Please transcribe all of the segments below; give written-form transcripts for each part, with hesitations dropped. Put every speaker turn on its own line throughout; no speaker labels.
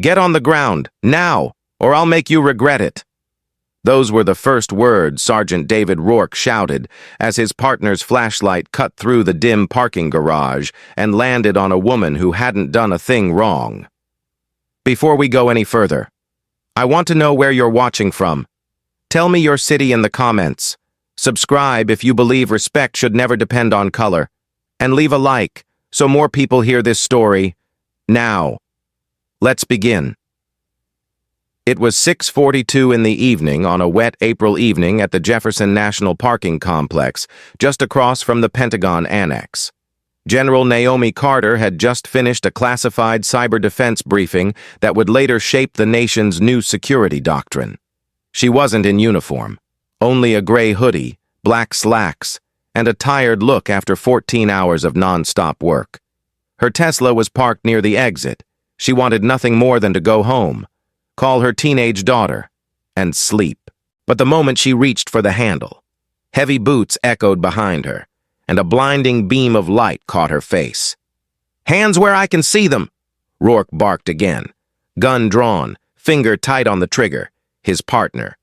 Get on the ground, now, or I'll make you regret it." Those were the first words Sergeant David Rourke shouted as his partner's flashlight cut through the dim parking garage and landed on a woman who hadn't done a thing wrong. "Before we go any further, I want to know where you're watching from. Tell me your city in the comments. Subscribe if you believe respect should never depend on color. And leave a like so more people hear this story now. Let's begin." It was 6:42 in the evening on a wet April evening at the Jefferson National Parking Complex, just across from the Pentagon Annex. General Naomi Carter had just finished a classified cyber defense briefing that would later shape the nation's new security doctrine. She wasn't in uniform, only a gray hoodie, black slacks, and a tired look after 14 hours of non-stop work. Her Tesla was parked near the exit. She wanted nothing more than to go home, call her teenage daughter, and sleep. But the moment she reached for the handle, heavy boots echoed behind her, and a blinding beam of light caught her face. "Hands where I can see them!" Rourke barked again, gun drawn, finger tight on the trigger. His partner,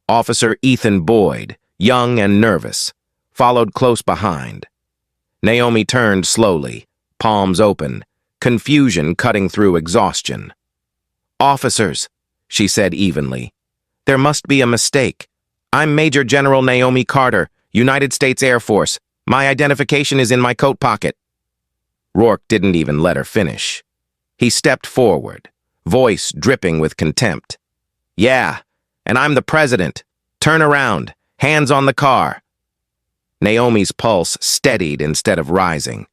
Officer Ethan Boyd, young and nervous, followed close behind. Naomi turned slowly, palms open, confusion cutting through exhaustion. "Officers," she said evenly, "there must be a mistake. I'm Major General Naomi Carter, United States Air Force. My identification is in my coat pocket." Rourke didn't even let her finish. He stepped forward, voice dripping with contempt. "Yeah, and I'm the president. Turn around, hands on the car." Naomi's pulse steadied instead of rising.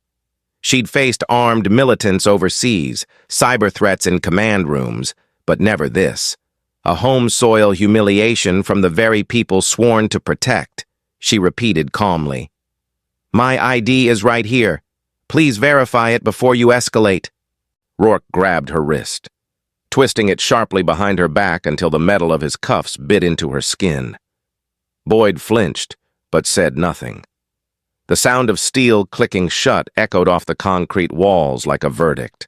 She'd faced armed militants overseas, cyber threats in command rooms, but never this. A home soil humiliation from the very people sworn to protect, she repeated calmly. "My ID is right here. Please verify it before you escalate." Rourke grabbed her wrist, twisting it sharply behind her back until the metal of his cuffs bit into her skin. Boyd flinched, but said nothing. The sound of steel clicking shut echoed off the concrete walls like a verdict.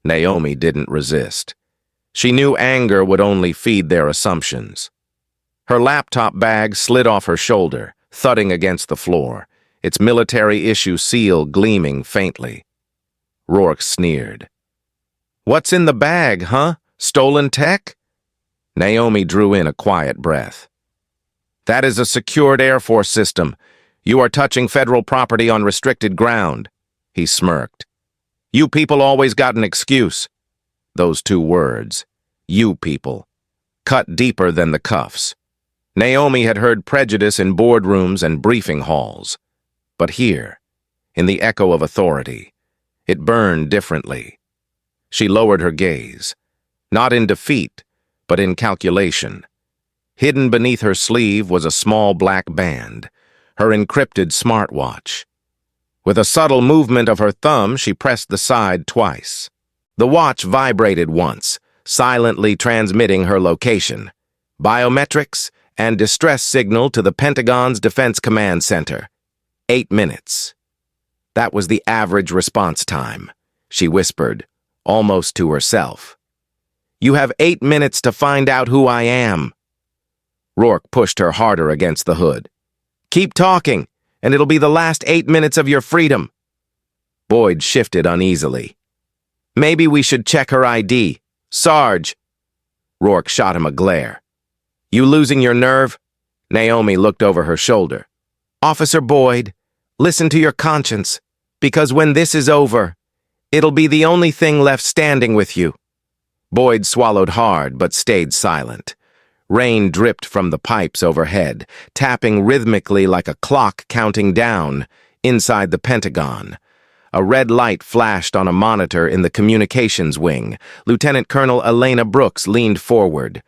Naomi didn't resist. She knew anger would only feed their assumptions. Her laptop bag slid off her shoulder, thudding against the floor, its military-issue seal gleaming faintly. Rourke sneered. "What's in the bag, huh? Stolen tech?" Naomi drew in a quiet breath. "That is a secured Air Force system. You are touching federal property on restricted ground," he smirked. "You people always got an excuse." Those two words, "you people," cut deeper than the cuffs. Naomi had heard prejudice in boardrooms and briefing halls. But here, in the echo of authority, it burned differently. She lowered her gaze, not in defeat, but in calculation. Hidden beneath her sleeve was a small black band, her encrypted smartwatch. With a subtle movement of her thumb, she pressed the side twice. The watch vibrated once, silently transmitting her location, biometrics, and distress signal to the Pentagon's Defense Command Center. 8 minutes. That was the average response time, she whispered, almost to herself. "You have 8 minutes to find out who I am." Rourke pushed her harder against the hood. "Keep talking, and it'll be the last 8 minutes of your freedom." Boyd shifted uneasily. "Maybe we should check her ID. Sarge." Rourke shot him a glare. "You losing your nerve?" Naomi looked over her shoulder. "Officer Boyd, listen to your conscience, because when this is over, it'll be the only thing left standing with you." Boyd swallowed hard but stayed silent. Rain dripped from the pipes overhead, tapping rhythmically like a clock counting down inside the Pentagon. A red light flashed on a monitor in the communications wing. Lieutenant Colonel Elena Brooks leaned forward.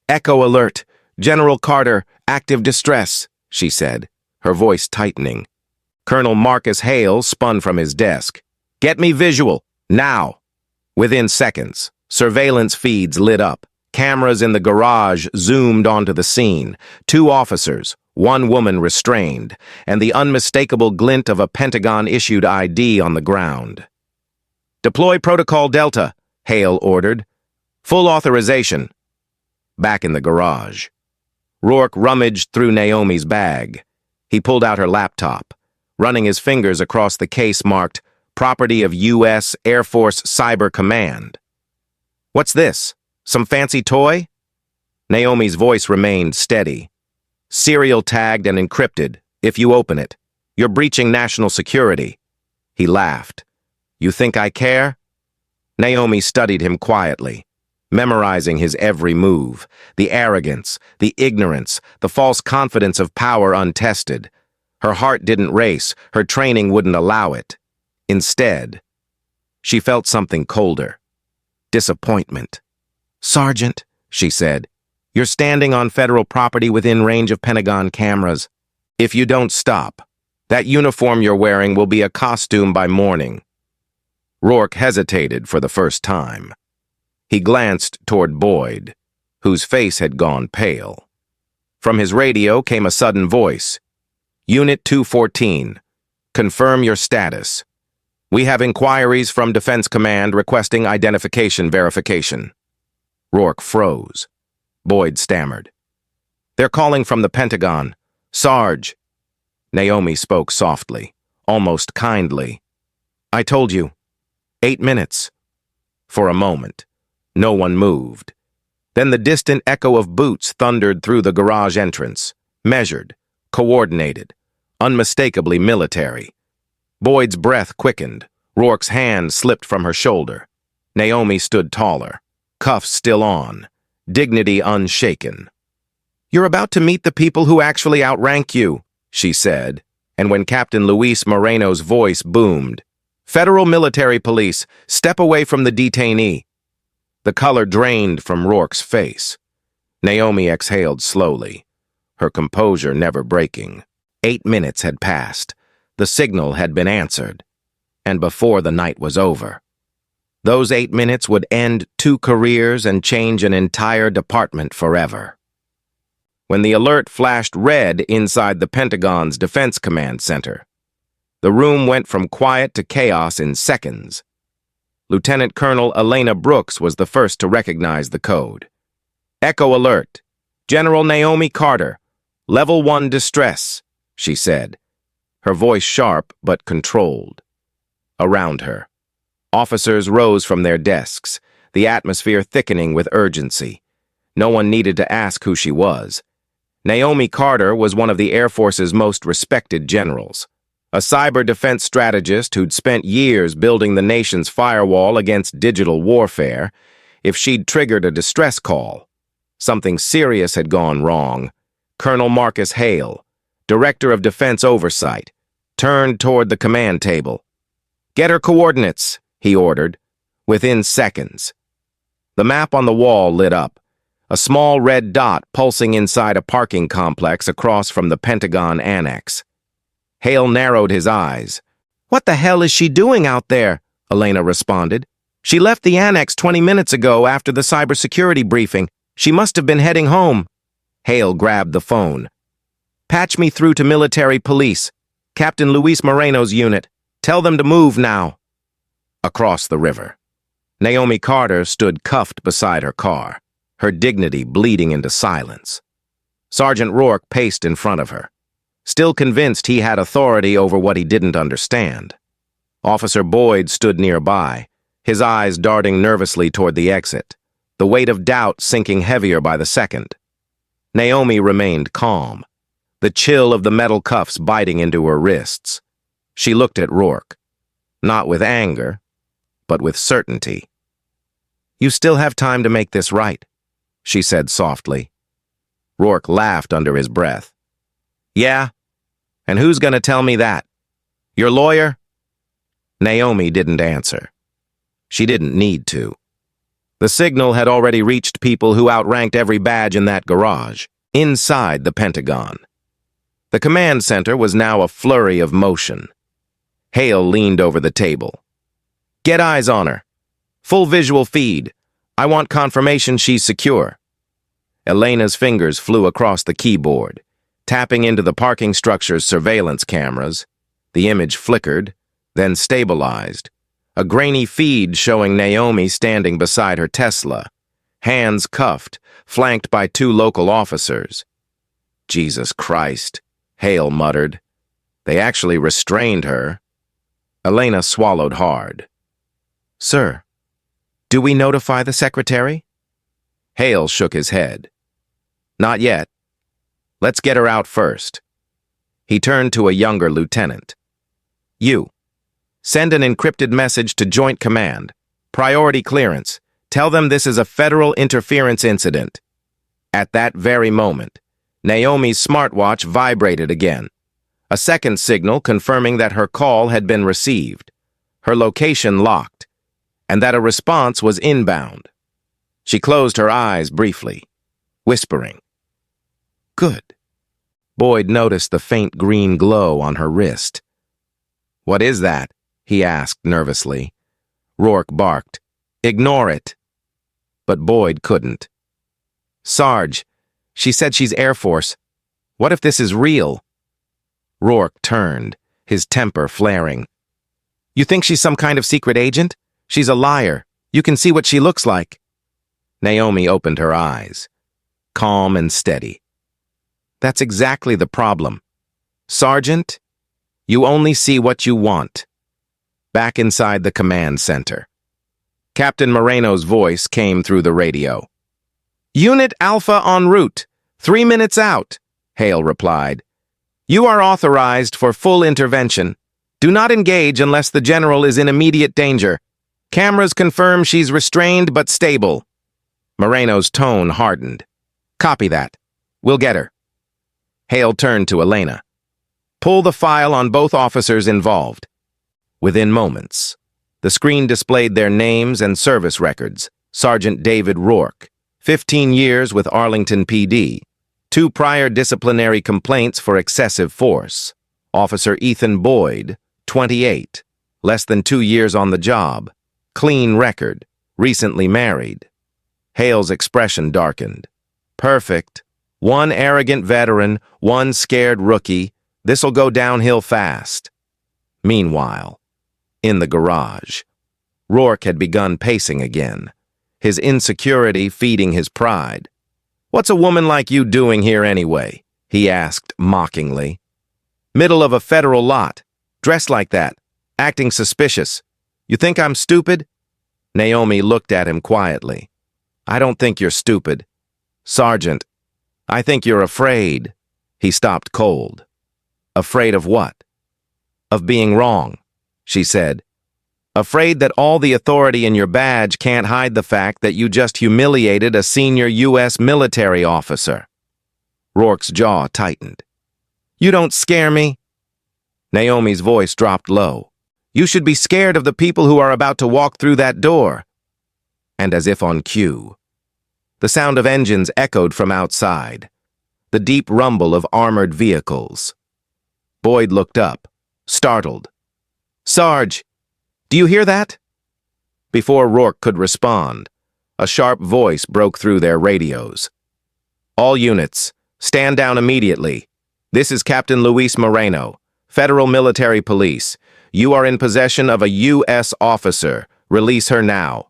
"Echo alert. General Carter, active distress," she said, her voice tightening. Colonel Marcus Hale spun from his desk. "Get me visual, now." Within seconds, surveillance feeds lit up. Cameras in the garage zoomed onto the scene. 2 officers, 1 woman restrained, and the unmistakable glint of a Pentagon-issued ID on the ground. "Deploy Protocol Delta," Hale ordered. Full authorization. Back in the garage. Rourke rummaged through Naomi's bag. He pulled out her laptop, running his fingers across the case marked Property of U.S. Air Force Cyber Command. What's this? Some fancy toy? Naomi's voice remained steady. Serial tagged and encrypted. If you open it, you're breaching national security. He laughed. You think I care? Naomi studied him quietly, memorizing his every move, the arrogance, the ignorance, the false confidence of power untested. Her heart didn't race, her training wouldn't allow it. Instead, she felt something colder. Disappointment. Sergeant, she said, you're standing on federal property within range of Pentagon cameras. If you don't stop, that uniform you're wearing will be a costume by morning. Rourke hesitated for the first time. He glanced toward Boyd, whose face had gone pale. From his radio came a sudden voice. Unit 214, confirm your status. We have inquiries from Defense Command requesting identification verification. Rourke froze. Boyd stammered. They're calling from the Pentagon. Sarge. Naomi spoke softly, almost kindly. I told you. 8 minutes. For a moment, no one moved. Then the distant echo of boots thundered through the garage entrance, measured, coordinated, unmistakably military. Boyd's breath quickened. Rourke's hand slipped from her shoulder. Naomi stood taller, cuffs still on, dignity unshaken. You're about to meet the people who actually outrank you, she said, and when Captain Luis Moreno's voice boomed, Federal Military Police, step away from the detainee. The color drained from Rourke's face. Naomi exhaled slowly, her composure never breaking. 8 minutes had passed. The signal had been answered. And before the night was over. Those 8 minutes would end 2 careers and change an entire department forever. When the alert flashed red inside the Pentagon's Defense Command Center, the room went from quiet to chaos in seconds. Lieutenant Colonel Elena Brooks was the first to recognize the code. Echo alert. General Naomi Carter. Level 1 distress, she said, her voice sharp but controlled. Around her, officers rose from their desks, the atmosphere thickening with urgency. No one needed to ask who she was. Naomi Carter was one of the Air Force's most respected generals, a cyber defense strategist who'd spent years building the nation's firewall against digital warfare. If she'd triggered a distress call, something serious had gone wrong. Colonel Marcus Hale, Director of Defense Oversight, turned toward the command table. Get her coordinates, he ordered, within seconds. The map on the wall lit up, a small red dot pulsing inside a parking complex across from the Pentagon Annex. Hale narrowed his eyes. What the hell is she doing out there? Elena responded. She left the Annex 20 minutes ago after the cybersecurity briefing. She must have been heading home. Hale grabbed the phone. Patch me through to military police. Captain Luis Moreno's unit. Tell them to move now. Across the river, Naomi Carter stood cuffed beside her car, her dignity bleeding into silence. Sergeant Rourke paced in front of her, still convinced he had authority over what he didn't understand. Officer Boyd stood nearby, his eyes darting nervously toward the exit, the weight of doubt sinking heavier by the second. Naomi remained calm, the chill of the metal cuffs biting into her wrists. She looked at Rourke, not with anger, but with certainty. You still have time to make this right, she said softly. Rourke laughed under his breath. Yeah? And who's going to tell me that? Your lawyer? Naomi didn't answer. She didn't need to. The signal had already reached people who outranked every badge in that garage, inside the Pentagon. The command center was now a flurry of motion. Hale leaned over the table. Get eyes on her. Full visual feed. I want confirmation she's secure. Elena's fingers flew across the keyboard, tapping into the parking structure's surveillance cameras. The image flickered, then stabilized, a grainy feed showing Naomi standing beside her Tesla, hands cuffed, flanked by 2 local officers. Jesus Christ, Hale muttered. They actually restrained her. Elena swallowed hard. Sir, do we notify the secretary? Hale shook his head. Not yet. Let's get her out first. He turned to a younger lieutenant. You, send an encrypted message to Joint Command. Priority clearance. Tell them this is a federal interference incident. At that very moment, Naomi's smartwatch vibrated again. A second signal confirming that her call had been received, her location locked, and that a response was inbound. She closed her eyes briefly, whispering, Good. Boyd noticed the faint green glow on her wrist. What is that? He asked nervously. Rourke barked, Ignore it. But Boyd couldn't. Sarge, she said she's Air Force. What if this is real? Rourke turned, his temper flaring. You think she's some kind of secret agent? She's a liar. You can see what she looks like. Naomi opened her eyes, calm and steady. That's exactly the problem. Sergeant, you only see what you want. Back inside the command center, Captain Moreno's voice came through the radio. Unit Alpha en route. 3 minutes out, Hale replied. You are authorized for full intervention. Do not engage unless the general is in immediate danger. Cameras confirm she's restrained but stable. Moreno's tone hardened. Copy that. We'll get her. Hale turned to Elena. Pull the file on both officers involved. Within moments, the screen displayed their names and service records. Sergeant David Rourke, 15 years with Arlington PD, 2 prior disciplinary complaints for excessive force. Officer Ethan Boyd, 28, less than 2 years on the job, clean record, recently married. Hale's expression darkened. Perfect. 1 arrogant veteran, 1 scared rookie. This'll go downhill fast. Meanwhile, in the garage, Rourke had begun pacing again, his insecurity feeding his pride. What's a woman like you doing here anyway? He asked mockingly. Middle of a federal lot, dressed like that, acting suspicious. You think I'm stupid? Naomi looked at him quietly. I don't think you're stupid. Sergeant, I think you're afraid. He stopped cold. Afraid of what? Of being wrong, she said. Afraid that all the authority in your badge can't hide the fact that you just humiliated a senior U.S. military officer. Rourke's jaw tightened. You don't scare me. Naomi's voice dropped low. You should be scared of the people who are about to walk through that door. And as if on cue, the sound of engines echoed from outside, the deep rumble of armored vehicles. Boyd looked up, startled. Sarge, do you hear that? Before Rourke could respond, a sharp voice broke through their radios. All units, stand down immediately. This is Captain Luis Moreno, Federal Military Police. You are in possession of a U.S. officer. Release her now.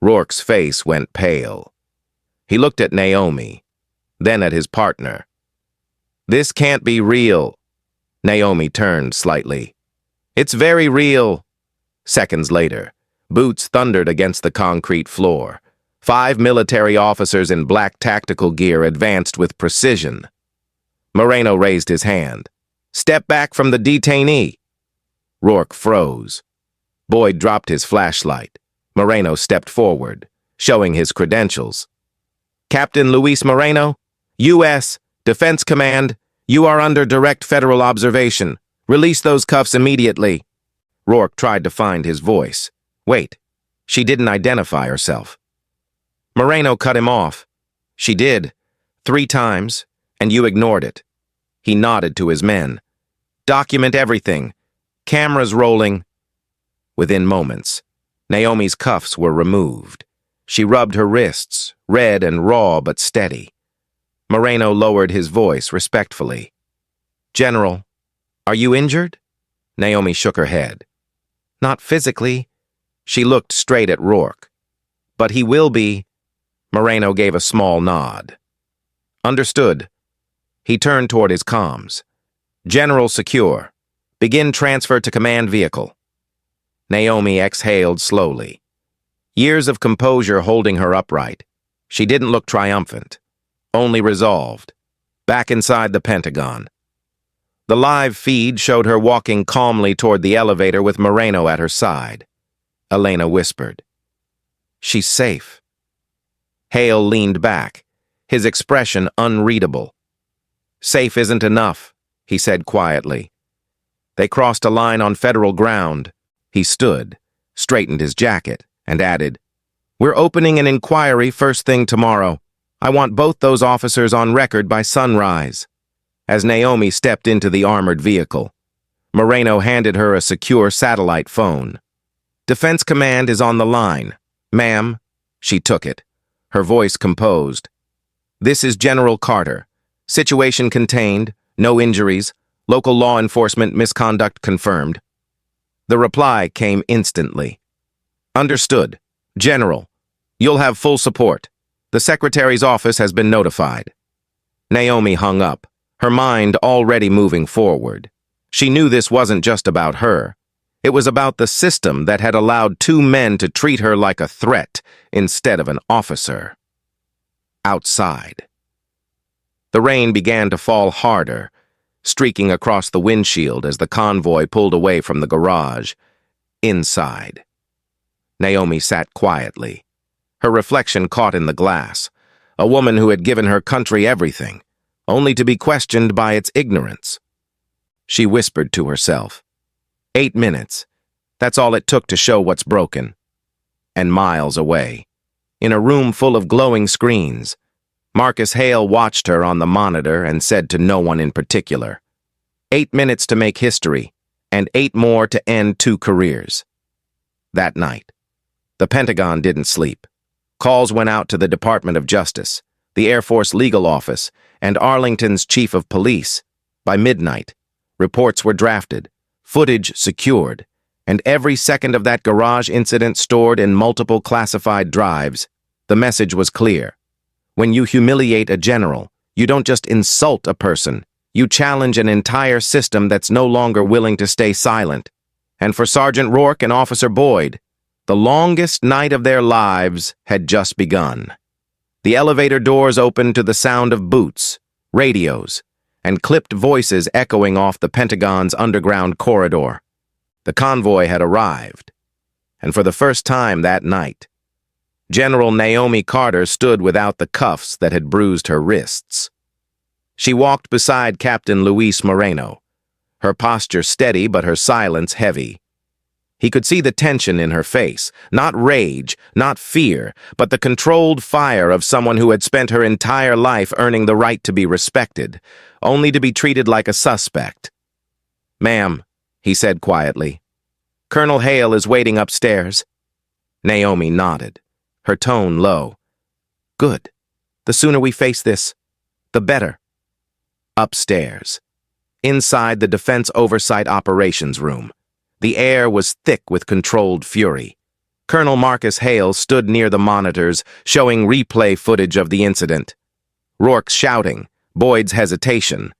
Rourke's face went pale. He looked at Naomi, then at his partner. This can't be real. Naomi turned slightly. It's very real. Seconds later, boots thundered against the concrete floor. 5 military officers in black tactical gear advanced with precision. Moreno raised his hand. Step back from the detainee. Rourke froze. Boyd dropped his flashlight. Moreno stepped forward, showing his credentials. Captain Luis Moreno, U.S. Defense Command, you are under direct federal observation. Release those cuffs immediately. Rourke tried to find his voice. Wait, she didn't identify herself. Moreno cut him off. She did, 3 times, and you ignored it. He nodded to his men. Document everything. Cameras rolling. Within moments, Naomi's cuffs were removed. She rubbed her wrists, red and raw but steady. Moreno lowered his voice respectfully. General, are you injured? Naomi shook her head. Not physically. She looked straight at Rourke. But he will be. Moreno gave a small nod. Understood. He turned toward his comms. General secure. Begin transfer to command vehicle. Naomi exhaled slowly. Years of composure holding her upright. She didn't look triumphant, only resolved. Back inside the Pentagon. The live feed showed her walking calmly toward the elevator with Moreno at her side. Elena whispered, "She's safe." Hale leaned back, his expression unreadable. "Safe isn't enough," he said quietly. They crossed a line on federal ground. He stood, straightened his jacket, and added, "We're opening an inquiry first thing tomorrow. I want both those officers on record by sunrise." As Naomi stepped into the armored vehicle, Moreno handed her a secure satellite phone. "Defense Command is on the line. Ma'am." She took it, her voice composed. "This is General Carter. Situation contained, no injuries, local law enforcement misconduct confirmed." The reply came instantly. "Understood. General, you'll have full support. The Secretary's office has been notified." Naomi hung up, her mind already moving forward. She knew this wasn't just about her. It was about the system that had allowed two men to treat her like a threat instead of an officer. Outside. The rain began to fall harder, streaking across the windshield as the convoy pulled away from the garage. Inside. Naomi sat quietly, her reflection caught in the glass. A woman who had given her country everything, only to be questioned by its ignorance. She whispered to herself, 8 minutes. That's all it took to show what's broken. And miles away, in a room full of glowing screens, Marcus Hale watched her on the monitor and said to no one in particular, 8 minutes to make history, and 8 more to end 2 careers. That night, the Pentagon didn't sleep. Calls went out to the Department of Justice, the Air Force Legal Office, and Arlington's Chief of Police. By midnight, reports were drafted, footage secured, and every second of that garage incident stored in multiple classified drives. The message was clear. When you humiliate a general, you don't just insult a person, you challenge an entire system that's no longer willing to stay silent. And for Sergeant Rourke and Officer Boyd, the longest night of their lives had just begun. The elevator doors opened to the sound of boots, radios, and clipped voices echoing off the Pentagon's underground corridor. The convoy had arrived, and for the first time that night, General Naomi Carter stood without the cuffs that had bruised her wrists. She walked beside Captain Luis Moreno, her posture steady but her silence heavy. He could see the tension in her face, not rage, not fear, but the controlled fire of someone who had spent her entire life earning the right to be respected, only to be treated like a suspect. "Ma'am," he said quietly, "Colonel Hale is waiting upstairs." Naomi nodded, her tone low. "Good. The sooner we face this, the better." Upstairs, inside the Defense Oversight Operations Room, the air was thick with controlled fury. Colonel Marcus Hale stood near the monitors, showing replay footage of the incident. Rourke's shouting, Boyd's hesitation.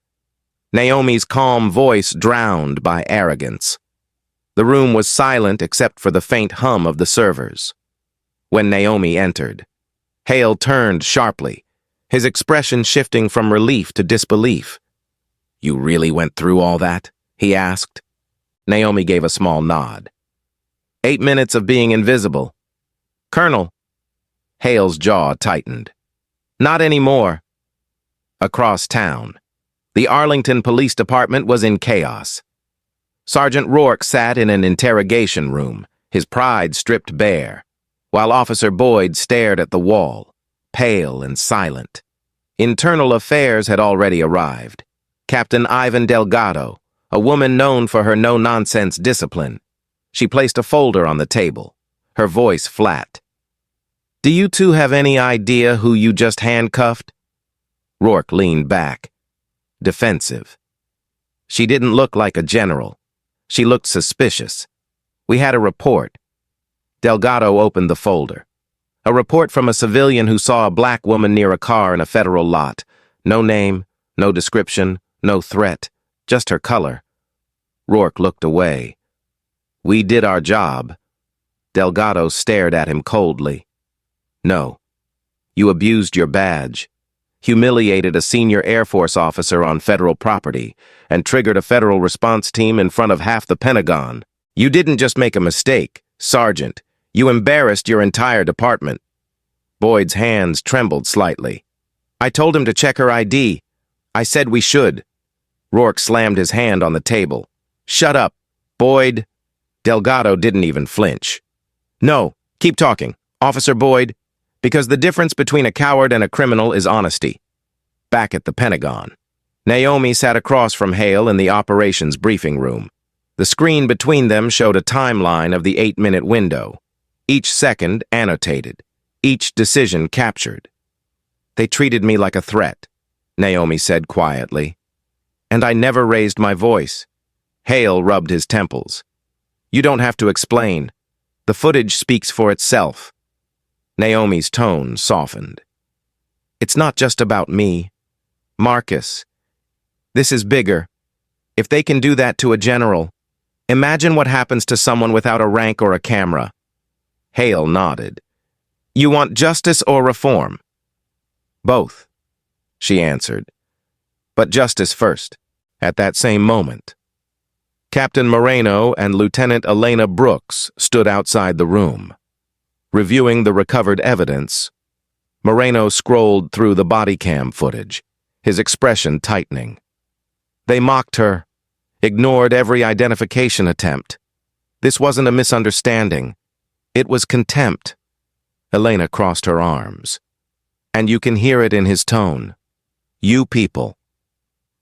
Naomi's calm voice drowned by arrogance. The room was silent except for the faint hum of the servers. When Naomi entered, Hale turned sharply, his expression shifting from relief to disbelief. "You really went through all that?" he asked. Naomi gave a small nod. 8 minutes of being invisible. "Colonel." Hale's jaw tightened. "Not anymore." Across town, the Arlington Police Department was in chaos. Sergeant Rourke sat in an interrogation room, his pride stripped bare, while Officer Boyd stared at the wall, pale and silent. Internal Affairs had already arrived. Captain Ivan Delgado, a woman known for her no-nonsense discipline. She placed a folder on the table, her voice flat. "Do you two have any idea who you just handcuffed?" Rourke leaned back, defensive. She didn't look like a general. She looked suspicious. "We had a report." Delgado opened the folder. A report from a civilian who saw a black woman near a car in a federal lot. No name, no description, no threat, just her color. Rourke looked away. We did our job. Delgado stared at him coldly. No. You abused your badge, humiliated a senior Air Force officer on federal property, and triggered a federal response team in front of half the Pentagon. You didn't just make a mistake, Sergeant. You embarrassed your entire department. Boyd's hands trembled slightly. I told him to check her ID. I said we should. Rourke slammed his hand on the table. Shut up, Boyd. Delgado didn't even flinch. No, keep talking, Officer Boyd, because the difference between a coward and a criminal is honesty. Back at the Pentagon, Naomi sat across from Hale in the operations briefing room. The screen between them showed a timeline of the 8-minute window. Each second annotated, each decision captured. They treated me like a threat, Naomi said quietly. And I never raised my voice. Hale rubbed his temples. You don't have to explain. The footage speaks for itself. Naomi's tone softened. It's not just about me. Marcus, this is bigger. If they can do that to a general, imagine what happens to someone without a rank or a camera. Hale nodded. You want justice or reform? Both, she answered. But justice first. At that same moment, Captain Moreno and Lieutenant Elena Brooks stood outside the room. Reviewing the recovered evidence, Moreno scrolled through the body cam footage, his expression tightening. They mocked her, ignored every identification attempt. This wasn't a misunderstanding. It was contempt. Elena crossed her arms. And you can hear it in his tone. You people.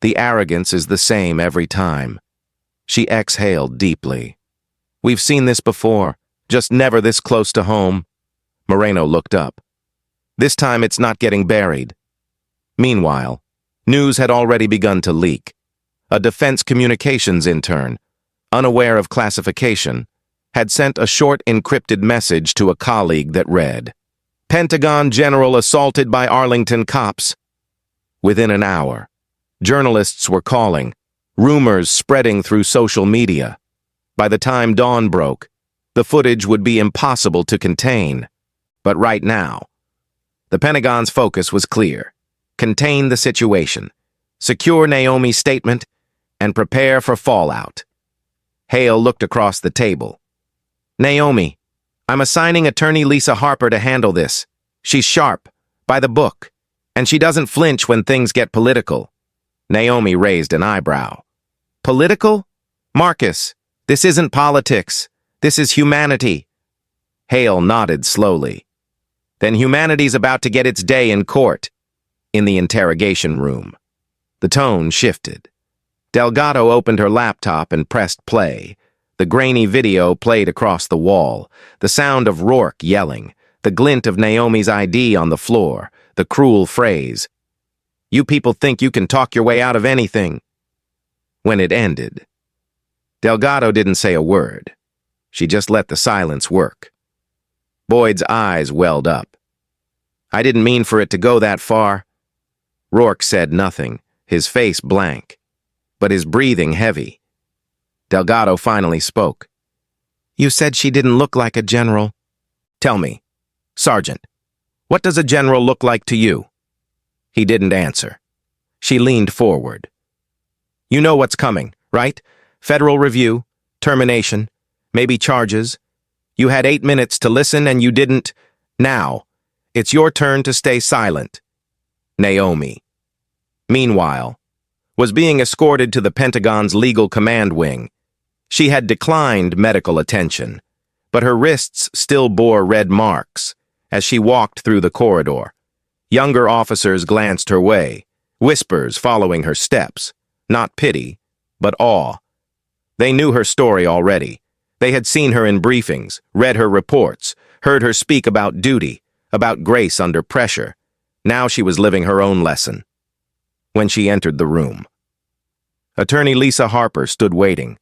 The arrogance is the same every time. She exhaled deeply. We've seen this before, just never this close to home. Moreno looked up. This time it's not getting buried. Meanwhile, news had already begun to leak. A defense communications intern, unaware of classification, had sent a short encrypted message to a colleague that read, Pentagon general assaulted by Arlington cops. Within an hour, journalists were calling, rumors spreading through social media. By the time dawn broke, the footage would be impossible to contain. But right now, the Pentagon's focus was clear. Contain the situation, secure Naomi's statement, and prepare for fallout. Hale looked across the table. Naomi, I'm assigning attorney Lisa Harper to handle this. She's sharp, by the book, and she doesn't flinch when things get political. Naomi raised an eyebrow. Political? Marcus, this isn't politics. This is humanity. Hale nodded slowly. Then humanity's about to get its day in court. In the interrogation room. The tone shifted. Delgado opened her laptop and pressed play. The grainy video played across the wall, the sound of Rourke yelling, the glint of Naomi's ID on the floor, the cruel phrase, You people think you can talk your way out of anything. When it ended, Delgado didn't say a word. She just let the silence work. Boyd's eyes welled up. I didn't mean for it to go that far. Rourke said nothing, his face blank, but his breathing heavy. Delgado finally spoke. You said she didn't look like a general. Tell me, Sergeant, what does a general look like to you? He didn't answer. She leaned forward. You know what's coming, right? Federal review, termination, maybe charges. You had 8 minutes to listen and you didn't. Now, it's your turn to stay silent. Naomi, meanwhile, was being escorted to the Pentagon's legal command wing. She had declined medical attention, but her wrists still bore red marks as she walked through the corridor. Younger officers glanced her way, whispers following her steps, not pity, but awe. They knew her story already. They had seen her in briefings, read her reports, heard her speak about duty, about grace under pressure. Now she was living her own lesson. When she entered the room, Attorney Lisa Harper stood waiting,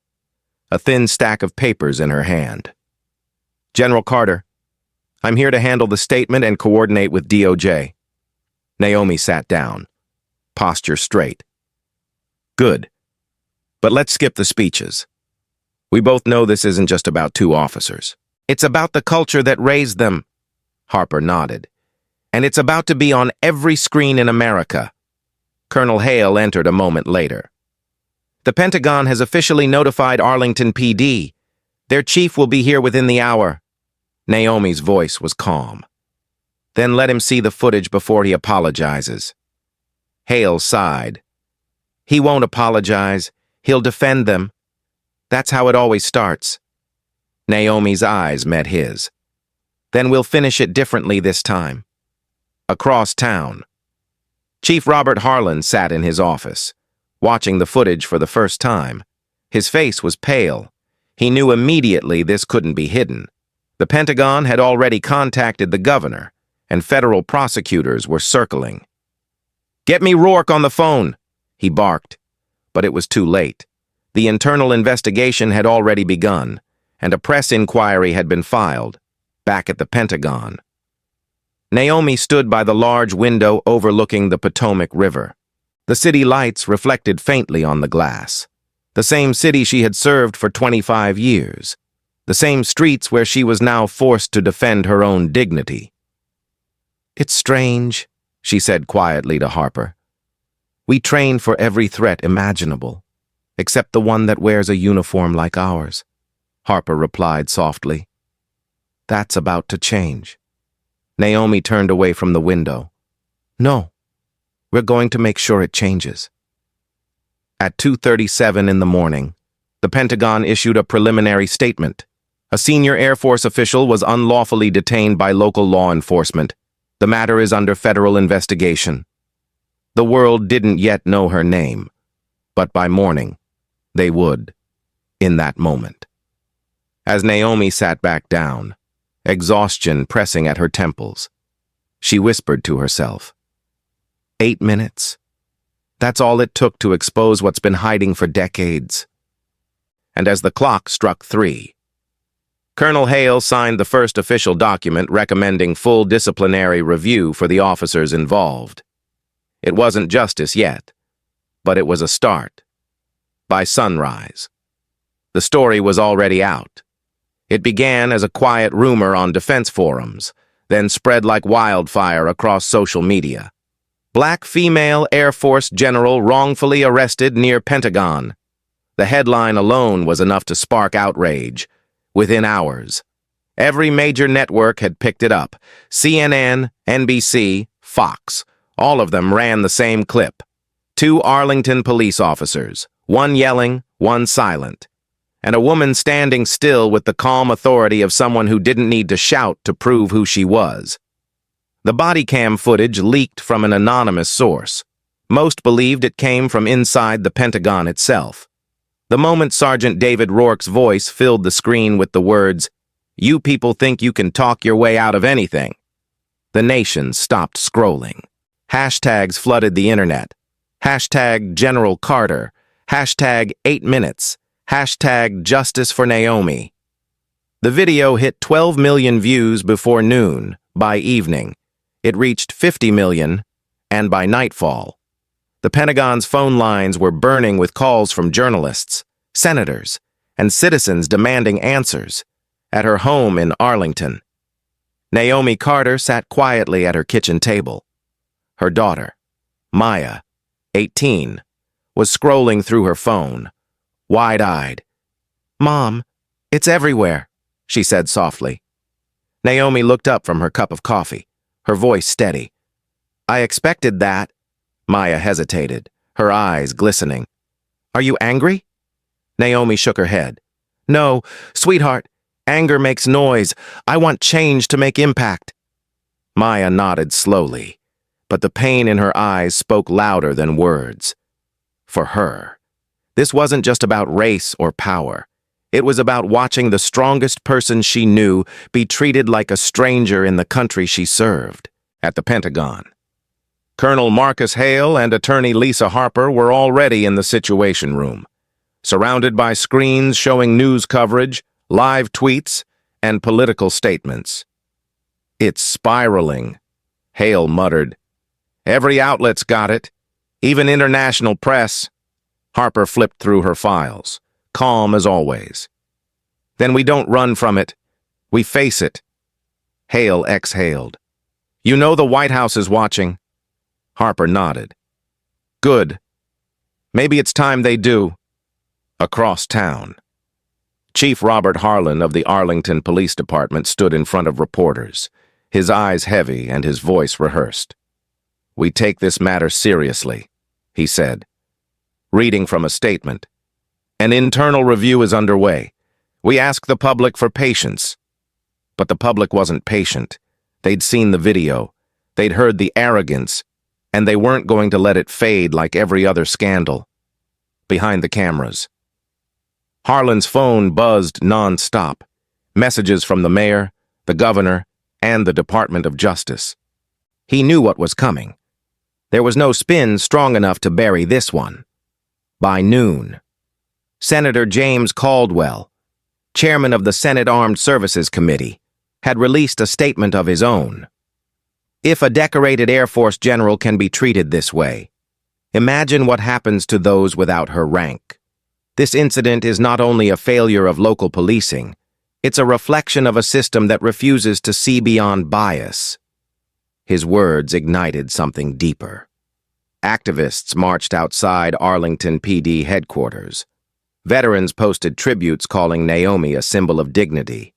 a thin stack of papers in her hand. General Carter, I'm here to handle the statement and coordinate with DOJ. Naomi sat down, posture straight. Good. But let's skip the speeches. We both know this isn't just about two officers. It's about the culture that raised them. Harper nodded. And it's about to be on every screen in America. Colonel Hale entered a moment later. The Pentagon has officially notified Arlington PD. Their chief will be here within the hour. Naomi's voice was calm. Then let him see the footage before he apologizes. Hale sighed. He won't apologize. He'll defend them. That's how it always starts. Naomi's eyes met his. Then we'll finish it differently this time. Across town. Chief Robert Harlan sat in his office, watching the footage for the first time. His face was pale. He knew immediately this couldn't be hidden. The Pentagon had already contacted the governor, and federal prosecutors were circling. "Get me Rourke on the phone," he barked. But it was too late. The internal investigation had already begun, and a press inquiry had been filed, back at the Pentagon. Naomi stood by the large window overlooking the Potomac River. The city lights reflected faintly on the glass. The same city she had served for 25 years. The same streets where she was now forced to defend her own dignity. "It's strange," she said quietly to Harper. "We train for every threat imaginable, except the one that wears a uniform like ours." Harper replied softly. "That's about to change." Naomi turned away from the window. "No, we're going to make sure it changes." At 2:37 in the morning, the Pentagon issued a preliminary statement. A senior Air Force official was unlawfully detained by local law enforcement. The matter is under federal investigation. The world didn't yet know her name, but by morning, they would, in that moment. As Naomi sat back down, exhaustion pressing at her temples, she whispered to herself, 8 minutes. That's all it took to expose what's been hiding for decades. And as the clock struck 3, Colonel Hale signed the first official document recommending full disciplinary review for the officers involved. It wasn't justice yet, but it was a start. By sunrise, the story was already out. It began as a quiet rumor on defense forums, then spread like wildfire across social media. Black female Air Force general wrongfully arrested near Pentagon. The headline alone was enough to spark outrage. Within hours, every major network had picked it up. CNN, NBC, Fox, all of them ran the same clip. 2 Arlington police officers, one yelling, one silent, and a woman standing still with the calm authority of someone who didn't need to shout to prove who she was. The body cam footage leaked from an anonymous source. Most believed it came from inside the Pentagon itself. The moment Sergeant David Rourke's voice filled the screen with the words, "You people think you can talk your way out of anything," the nation stopped scrolling. Hashtags flooded the internet. Hashtag General Carter. Hashtag 8 minutes. Hashtag Justice for Naomi. The video hit 12 million views before noon. By evening, it reached 50 million, and by nightfall, the Pentagon's phone lines were burning with calls from journalists, senators, and citizens demanding answers. At her home in Arlington, Naomi Carter sat quietly at her kitchen table. Her daughter, Maya, 18, was scrolling through her phone, wide-eyed. "Mom, it's everywhere," she said softly. Naomi looked up from her cup of coffee, her voice steady. "I expected that." Maya hesitated, her eyes glistening. "Are you angry?" Naomi shook her head. "No, sweetheart, anger makes noise. I want change to make impact." Maya nodded slowly, but the pain in her eyes spoke louder than words. For her, this wasn't just about race or power. It was about watching the strongest person she knew be treated like a stranger in the country she served. At the Pentagon, Colonel Marcus Hale and Attorney Lisa Harper were already in the Situation Room, surrounded by screens showing news coverage, live tweets, and political statements. It's spiraling, Hale muttered. Every outlet's got it, even international press. Harper flipped through her files, calm as always. Then we don't run from it. We face it. Hale exhaled. You know the White House is watching? Harper nodded. Good. Maybe it's time they do. Across town. Chief Robert Harlan of the Arlington Police Department stood in front of reporters, his eyes heavy and his voice rehearsed. We take this matter seriously, he said, reading from a statement. An internal review is underway. We ask the public for patience. But the public wasn't patient. They'd seen the video. They'd heard the arrogance, and they weren't going to let it fade like every other scandal. Behind the cameras. Harlan's phone buzzed non-stop. Messages from the mayor, the governor, and the Department of Justice. He knew what was coming. There was no spin strong enough to bury this one. By noon, Senator James Caldwell, chairman of the Senate Armed Services Committee, had released a statement of his own. If a decorated Air Force general can be treated this way, imagine what happens to those without her rank. This incident is not only a failure of local policing, it's a reflection of a system that refuses to see beyond bias. His words ignited something deeper. Activists marched outside Arlington PD headquarters. Veterans posted tributes calling Naomi a symbol of dignity.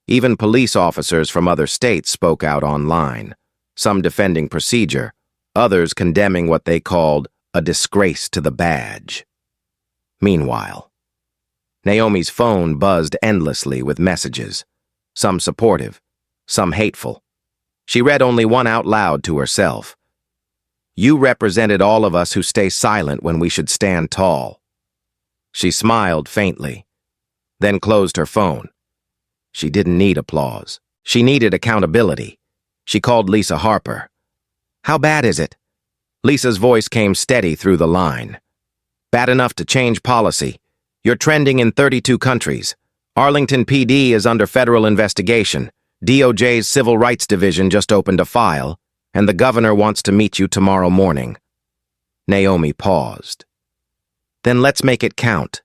Even police officers from other states spoke out online, some defending procedure, others condemning what they called a disgrace to the badge. Meanwhile, Naomi's phone buzzed endlessly with messages, some supportive, some hateful. She read only one out loud to herself. You represented all of us who stay silent when we should stand tall. She smiled faintly, then closed her phone. She didn't need applause. She needed accountability. She called Lisa Harper. How bad is it? Lisa's voice came steady through the line. Bad enough to change policy. You're trending in 32 countries. Arlington PD is under federal investigation. DOJ's Civil Rights Division just opened a file, and the governor wants to meet you tomorrow morning. Naomi paused. Then let's make it count.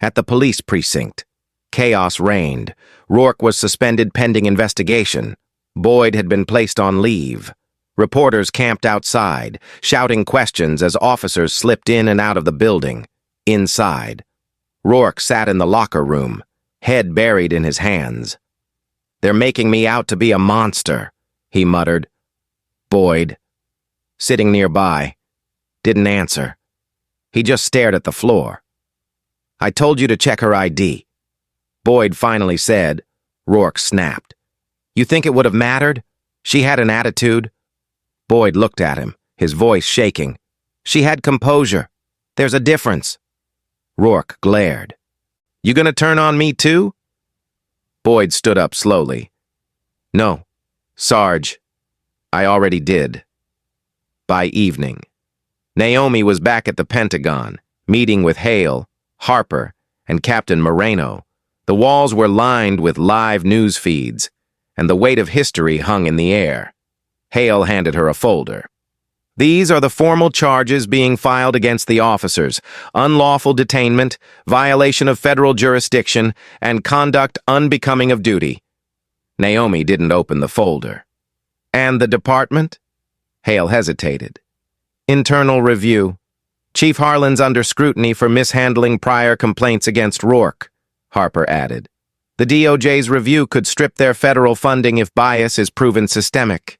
At the police precinct, chaos reigned. Rourke was suspended pending investigation. Boyd had been placed on leave. Reporters camped outside, shouting questions as officers slipped in and out of the building. Inside, Rourke sat in the locker room, head buried in his hands. They're making me out to be a monster, he muttered. Boyd, sitting nearby, didn't answer. He just stared at the floor. I told you to check her ID. Boyd finally said. Rourke snapped. You think it would have mattered? She had an attitude. Boyd looked at him, his voice shaking. She had composure. There's a difference. Rourke glared. You gonna turn on me too? Boyd stood up slowly. No, Sarge. I already did. By evening, Naomi was back at the Pentagon, meeting with Hale, Harper, and Captain Moreno. The walls were lined with live news feeds, and the weight of history hung in the air. Hale handed her a folder. These are the formal charges being filed against the officers: unlawful detainment, violation of federal jurisdiction, and conduct unbecoming of duty. Naomi didn't open the folder. And the department? Hale hesitated. Internal review. Chief Harlan's under scrutiny for mishandling prior complaints against Rourke, Harper added. The DOJ's review could strip their federal funding if bias is proven systemic.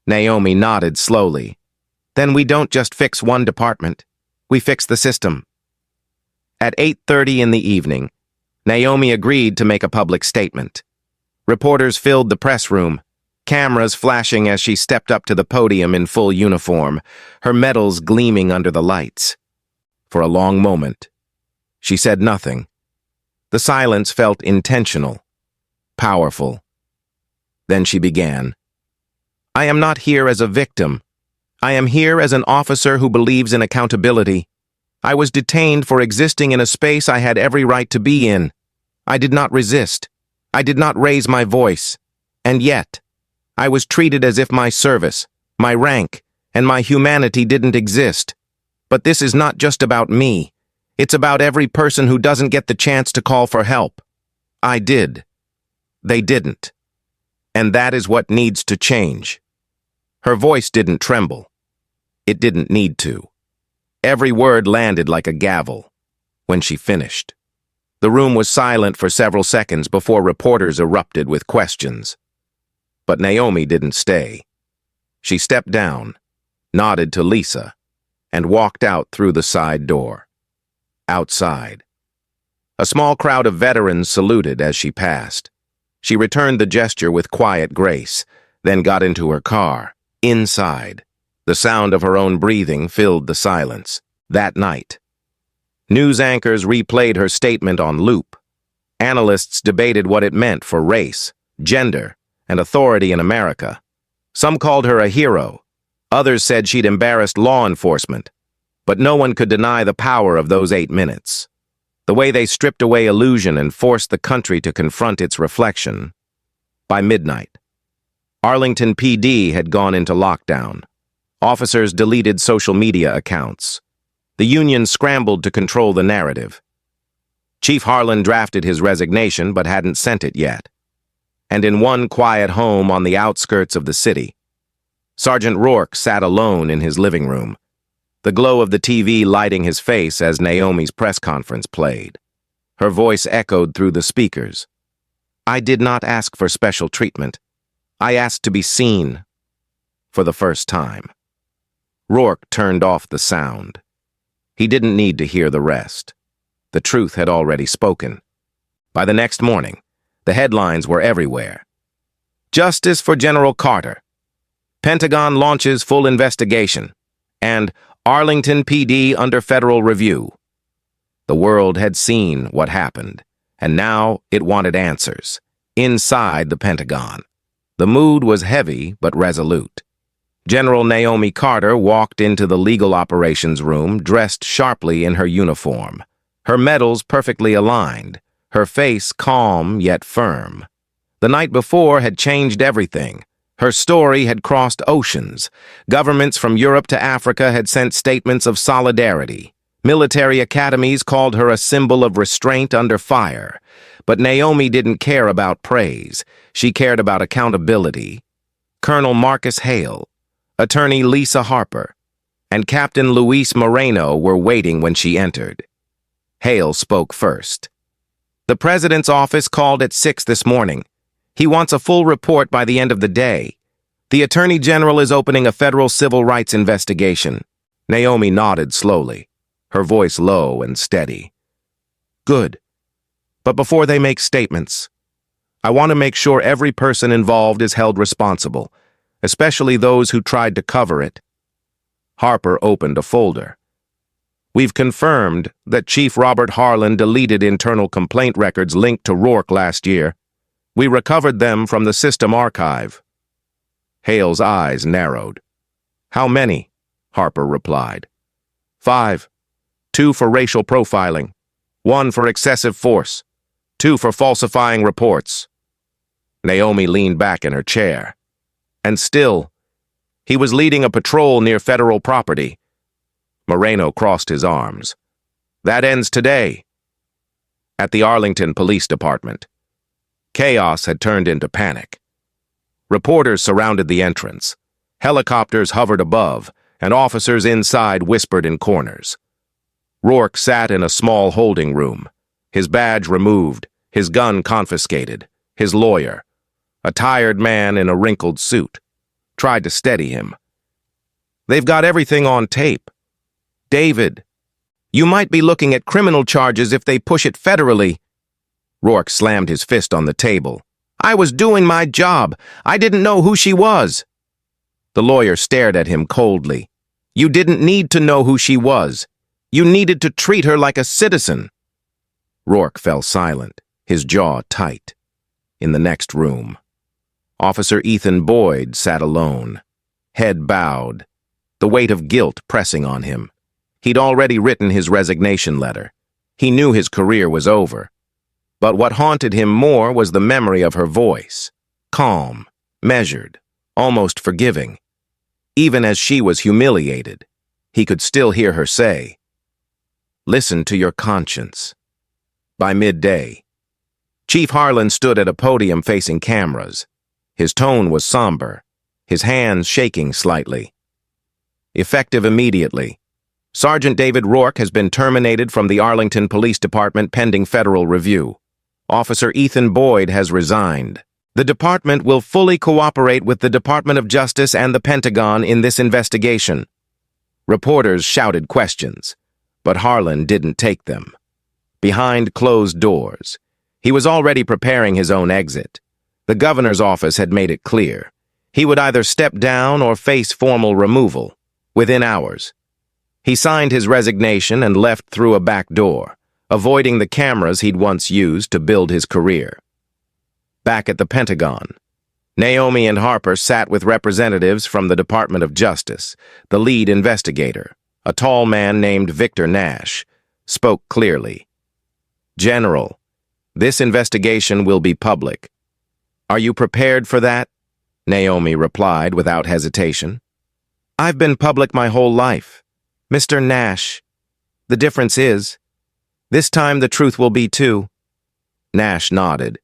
Naomi nodded slowly. Then we don't just fix one department. We fix the system. At 8:30 in the evening, Naomi agreed to make a public statement. Reporters filled the press room, cameras flashing as she stepped up to the podium in full uniform, her medals gleaming under the lights. For a long moment, she said nothing. The silence felt intentional, powerful. Then she began. I am not here as a victim. I am here as an officer who believes in accountability. I was detained for existing in a space I had every right to be in. I did not resist. I did not raise my voice. And yet, I was treated as if my service, my rank, and my humanity didn't exist. But this is not just about me. It's about every person who doesn't get the chance to call for help. I did. They didn't. And that is what needs to change. Her voice didn't tremble. It didn't need to. Every word landed like a gavel. When she finished, the room was silent for several seconds before reporters erupted with questions. But Naomi didn't stay. She stepped down, nodded to Lisa, and walked out through the side door. Outside, a small crowd of veterans saluted as she passed. She returned the gesture with quiet grace, then got into her car. Inside, the sound of her own breathing filled the silence. That night, news anchors replayed her statement on loop. Analysts debated what it meant for race, gender, and authority in America. Some called her a hero. Others said she'd embarrassed law enforcement. But no one could deny the power of those 8 minutes. The way they stripped away illusion and forced the country to confront its reflection. By midnight, Arlington PD had gone into lockdown. Officers deleted social media accounts. The union scrambled to control the narrative. Chief Harlan drafted his resignation but hadn't sent it yet. And in one quiet home on the outskirts of the city, Sergeant Rourke sat alone in his living room, the glow of the TV lighting his face as Naomi's press conference played. Her voice echoed through the speakers. I did not ask for special treatment. I asked to be seen. For the first time. Rourke turned off the sound. He didn't need to hear the rest. The truth had already spoken. By the next morning, the headlines were everywhere. Justice for General Carter. Pentagon launches full investigation. And Arlington PD under federal review. The world had seen what happened, and now it wanted answers. Inside the Pentagon. The mood was heavy but resolute. General Naomi Carter walked into the legal operations room dressed sharply in her uniform, her medals perfectly aligned, her face calm yet firm. The night before had changed everything. Her story had crossed oceans. Governments from Europe to Africa had sent statements of solidarity. Military academies called her a symbol of restraint under fire. But Naomi didn't care about praise. She cared about accountability. Colonel Marcus Hale, Attorney Lisa Harper, and Captain Luis Moreno were waiting when she entered. Hale spoke first. The President's office called at 6 this morning. He wants a full report by the end of the day. The Attorney General is opening a federal civil rights investigation. Naomi nodded slowly, her voice low and steady. Good. But before they make statements, I want to make sure every person involved is held responsible, especially those who tried to cover it. Harper opened a folder. We've confirmed that Chief Robert Harlan deleted internal complaint records linked to Rourke last year. We recovered them from the system archive. Hale's eyes narrowed. How many? Harper replied. 5. 2 for racial profiling, 1 for excessive force, 2 for falsifying reports. Naomi leaned back in her chair. And still, he was leading a patrol near federal property. Moreno crossed his arms. That ends today. At the Arlington Police Department. Chaos had turned into panic. Reporters surrounded the entrance. Helicopters hovered above, and officers inside whispered in corners. Rourke sat in a small holding room, his badge removed, his gun confiscated. His lawyer, a tired man in a wrinkled suit, tried to steady him. They've got everything on tape. David, you might be looking at criminal charges if they push it federally. Rourke slammed his fist on the table. I was doing my job. I didn't know who she was. The lawyer stared at him coldly. You didn't need to know who she was. You needed to treat her like a citizen. Rourke fell silent, his jaw tight. In the next room, Officer Ethan Boyd sat alone, head bowed, the weight of guilt pressing on him. He'd already written his resignation letter. He knew his career was over. But what haunted him more was the memory of her voice, calm, measured, almost forgiving. Even as she was humiliated, he could still hear her say, "Listen to your conscience." By midday, Chief Harlan stood at a podium facing cameras. His tone was somber, his hands shaking slightly. Effective immediately, Sergeant David Rourke has been terminated from the Arlington Police Department pending federal review. Officer Ethan Boyd has resigned. The department will fully cooperate with the Department of Justice and the Pentagon in this investigation. Reporters shouted questions, but Harlan didn't take them. Behind closed doors, he was already preparing his own exit. The governor's office had made it clear. He would either step down or face formal removal within hours. He signed his resignation and left through a back door, avoiding the cameras he'd once used to build his career. Back at the Pentagon, Naomi and Harper sat with representatives from the Department of Justice. The lead investigator, a tall man named Victor Nash, spoke clearly. "General, this investigation will be public. Are you prepared for that?" Naomi replied without hesitation. "I've been public my whole life, Mr. Nash. The difference is, this time the truth will be too." Nash nodded.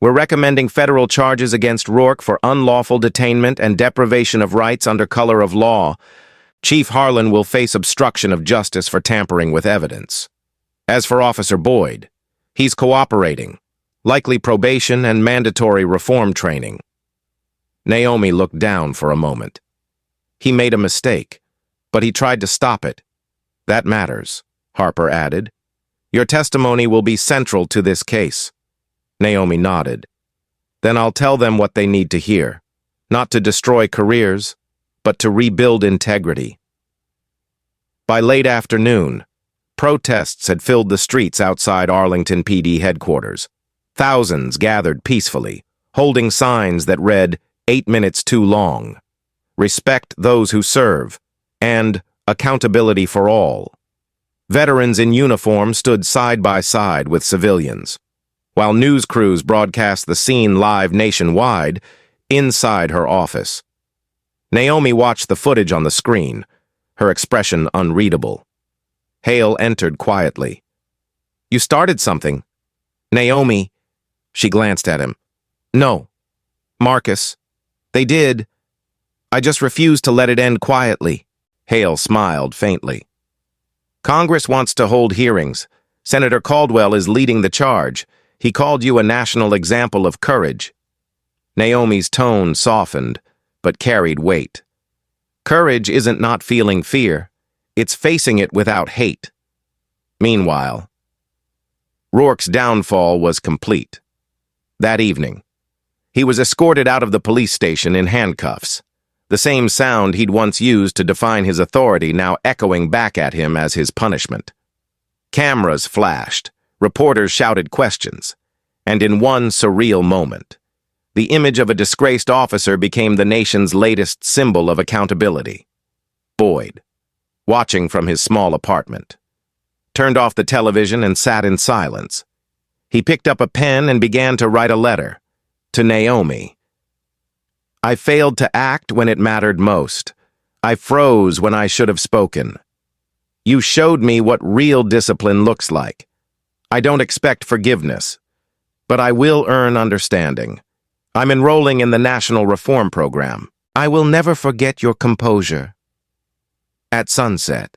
"We're recommending federal charges against Rourke for unlawful detainment and deprivation of rights under color of law. Chief Harlan will face obstruction of justice for tampering with evidence. As for Officer Boyd, he's cooperating, likely probation and mandatory reform training." Naomi looked down for a moment. "He made a mistake, but he tried to stop it. That matters," Harper added. "Your testimony will be central to this case." Naomi nodded. "Then I'll tell them what they need to hear, not to destroy careers, but to rebuild integrity." By late afternoon, protests had filled the streets outside Arlington PD headquarters. Thousands gathered peacefully, holding signs that read, "8 minutes too long," "Respect those who serve," and "Accountability for all." Veterans in uniform stood side by side with civilians, while news crews broadcast the scene live nationwide inside her office. Naomi watched the footage on the screen, her expression unreadable. Hale entered quietly. "You started something." "Naomi," she glanced at him. "No, Marcus. They did. I just refused to let it end quietly." Hale smiled faintly. "Congress wants to hold hearings. Senator Caldwell is leading the charge. He called you a national example of courage." Naomi's tone softened, but carried weight. Courage isn't not feeling fear. It's facing it without hate. Meanwhile, Rourke's downfall was complete. That evening, he was escorted out of the police station in handcuffs, the same sound he'd once used to define his authority now echoing back at him as his punishment. Cameras flashed, reporters shouted questions, and in one surreal moment, the image of a disgraced officer became the nation's latest symbol of accountability. Boyd, watching from his small apartment, turned off the television and sat in silence. He picked up a pen and began to write a letter to Naomi. "I failed to act when it mattered most. I froze when I should have spoken. You showed me what real discipline looks like. I don't expect forgiveness, but I will earn understanding. I'm enrolling in the National Reform Program. I will never forget your composure." At sunset,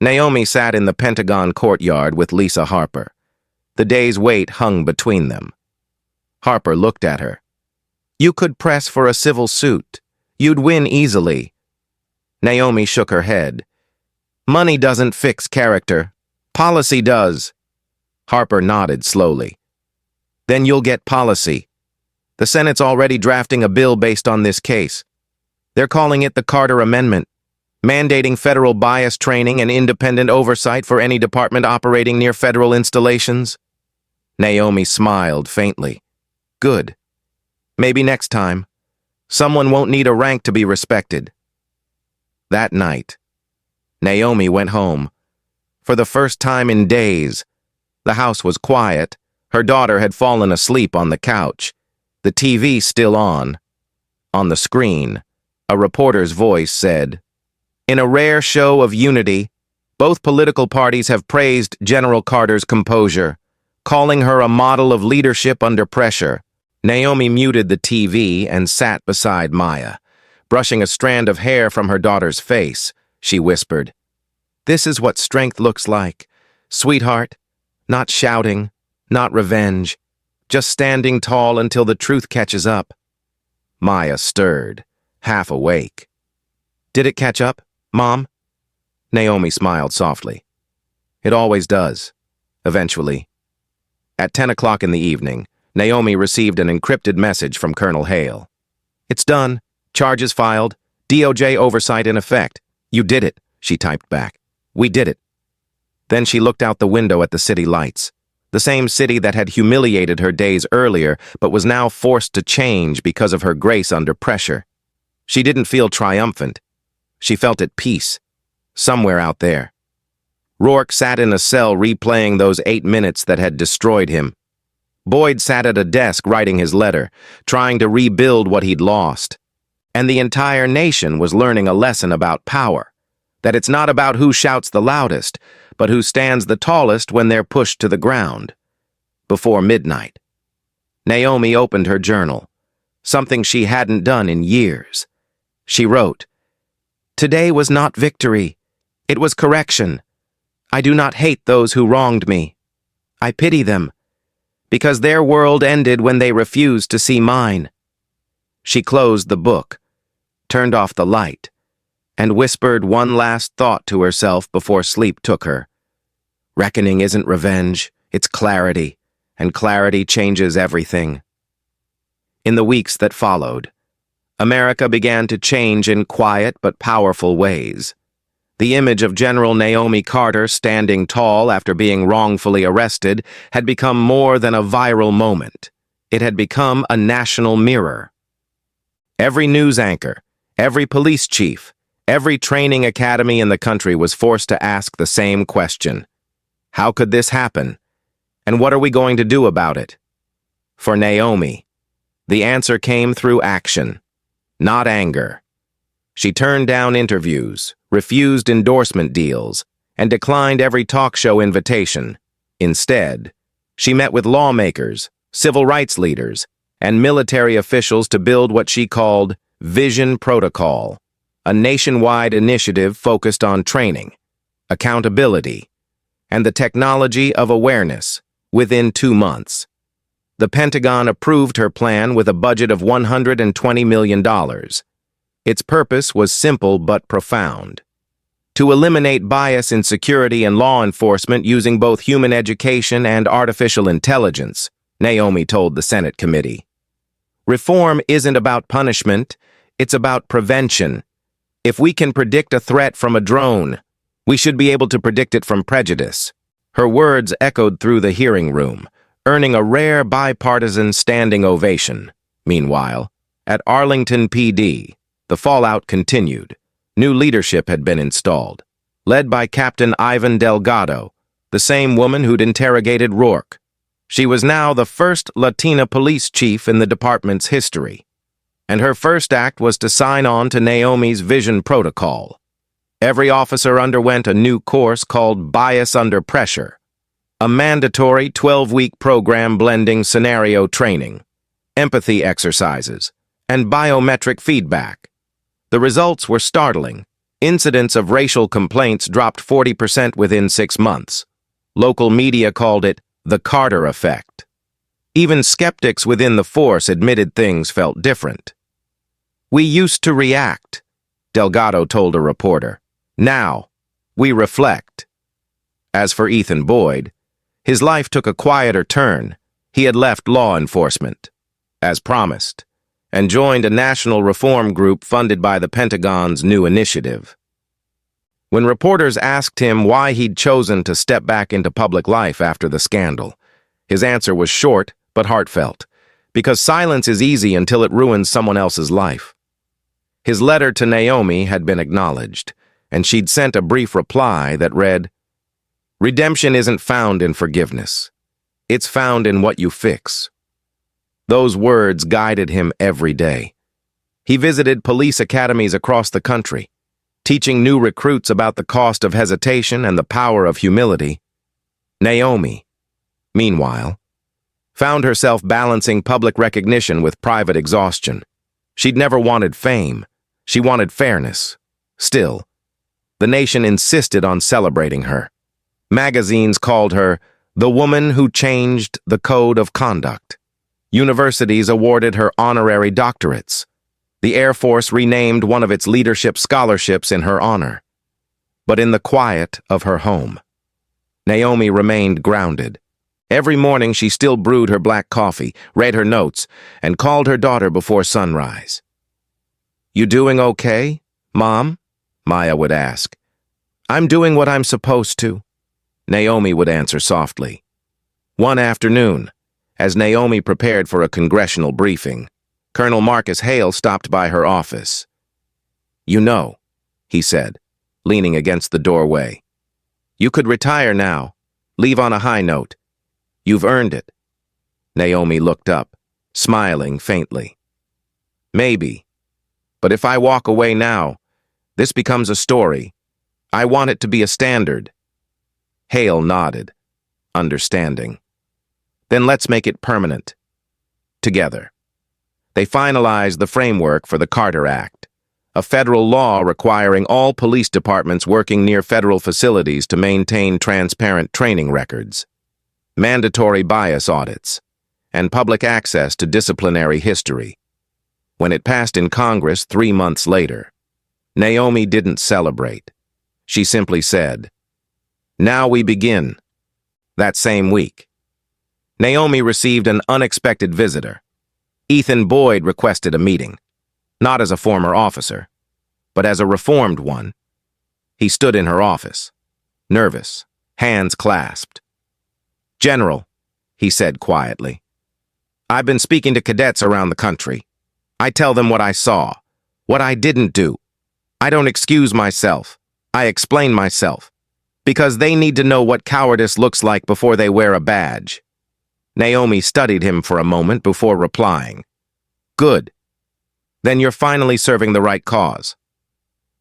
Naomi sat in the Pentagon courtyard with Lisa Harper. The day's weight hung between them. Harper looked at her. "You could press for a civil suit. You'd win easily." Naomi shook her head. "Money doesn't fix character. Policy does." Harper nodded slowly. "Then you'll get policy. The Senate's already drafting a bill based on this case. They're calling it the Carter Amendment, mandating federal bias training and independent oversight for any department operating near federal installations." Naomi smiled faintly. "Good. Maybe next time. Someone won't need a rank to be respected." That night, Naomi went home. For the first time in days, the house was quiet. Her daughter had fallen asleep on the couch, the TV still on. On the screen, a reporter's voice said, "In a rare show of unity, both political parties have praised General Carter's composure, calling her a model of leadership under pressure." Naomi muted the TV and sat beside Maya. Brushing a strand of hair from her daughter's face, she whispered, "This is what strength looks like, sweetheart. Not shouting, not revenge, just standing tall until the truth catches up." Maya stirred, half awake. "Did it catch up, Mom?" Naomi smiled softly. "It always does, eventually." At 10 o'clock in the evening, Naomi received an encrypted message from Colonel Hale. "It's done. Charges filed. DOJ oversight in effect. You did it," she typed back. "We did it." Then she looked out the window at the city lights. The same city that had humiliated her days earlier, but was now forced to change because of her grace under pressure. She didn't feel triumphant. She felt at peace, somewhere out there. Rourke sat in a cell replaying those 8 minutes that had destroyed him. Boyd sat at a desk writing his letter, trying to rebuild what he'd lost. And the entire nation was learning a lesson about power, that it's not about who shouts the loudest, but who stands the tallest when they're pushed to the ground. Before midnight, Naomi opened her journal, something she hadn't done in years. She wrote, "Today was not victory. It was correction. I do not hate those who wronged me. I pity them, because their world ended when they refused to see mine." She closed the book, turned off the light, and whispered one last thought to herself before sleep took her. Reckoning isn't revenge, it's clarity, and clarity changes everything. In the weeks that followed, America began to change in quiet but powerful ways. The image of General Naomi Carter standing tall after being wrongfully arrested had become more than a viral moment. It had become a national mirror. Every news anchor, every police chief, every training academy in the country was forced to ask the same question. How could this happen? And what are we going to do about it? For Naomi, the answer came through action, not anger. She turned down interviews, refused endorsement deals, and declined every talk show invitation. Instead, she met with lawmakers, civil rights leaders, and military officials to build what she called Vision Protocol, a nationwide initiative focused on training, accountability, and the technology of awareness. Within 2 months, the Pentagon approved her plan with a budget of $120 million. Its purpose was simple but profound: to eliminate bias in security and law enforcement using both human education and artificial intelligence, Naomi told the Senate committee. Reform isn't about punishment, it's about prevention. If we can predict a threat from a drone, we should be able to predict it from prejudice. Her words echoed through the hearing room, earning a rare bipartisan standing ovation. Meanwhile, at Arlington PD, the fallout continued. New leadership had been installed, led by Captain Ivan Delgado, the same woman who'd interrogated Rourke. She was now the first Latina police chief in the department's history, and her first act was to sign on to Naomi's Vision Protocol. Every officer underwent a new course called Bias Under Pressure, a mandatory 12-week program blending scenario training, empathy exercises, and biometric feedback. The results were startling. Incidents of racial complaints dropped 40% within 6 months. Local media called it the Carter effect. Even skeptics within the force admitted things felt different. "We used to react," Delgado told a reporter. "Now, we reflect." As for Ethan Boyd, his life took a quieter turn. He had left law enforcement, as promised, and joined a national reform group funded by the Pentagon's new initiative. When reporters asked him why he'd chosen to step back into public life after the scandal, his answer was short but heartfelt, because silence is easy until it ruins someone else's life. His letter to Naomi had been acknowledged, and she'd sent a brief reply that read, "Redemption isn't found in forgiveness. It's found in what you fix." Those words guided him every day. He visited police academies across the country, teaching new recruits about the cost of hesitation and the power of humility. Naomi, meanwhile, found herself balancing public recognition with private exhaustion. She'd never wanted fame. She wanted fairness. Still, the nation insisted on celebrating her. Magazines called her the woman who changed the code of conduct. Universities awarded her honorary doctorates. The Air Force renamed one of its leadership scholarships in her honor. But in the quiet of her home, Naomi remained grounded. Every morning she still brewed her black coffee, read her notes, and called her daughter before sunrise. "You doing okay, Mom?" Maya would ask. "I'm doing what I'm supposed to," Naomi would answer softly. One afternoon, as Naomi prepared for a congressional briefing, Colonel Marcus Hale stopped by her office. "You know," he said, leaning against the doorway, "you could retire now, leave on a high note. You've earned it." Naomi looked up, smiling faintly. "Maybe, but if I walk away now, this becomes a story. I want it to be a standard." Hale nodded, understanding. "Then let's make it permanent. Together." They finalized the framework for the Carter Act, a federal law requiring all police departments working near federal facilities to maintain transparent training records, mandatory bias audits, and public access to disciplinary history. When it passed in Congress 3 months later, Naomi didn't celebrate. She simply said, "Now we begin." That same week, Naomi received an unexpected visitor. Ethan Boyd requested a meeting, not as a former officer, but as a reformed one. He stood in her office, nervous, hands clasped. "General," he said quietly, "I've been speaking to cadets around the country. I tell them what I saw, what I didn't do. I don't excuse myself. I explain myself, because they need to know what cowardice looks like before they wear a badge." Naomi studied him for a moment before replying. "Good. Then you're finally serving the right cause."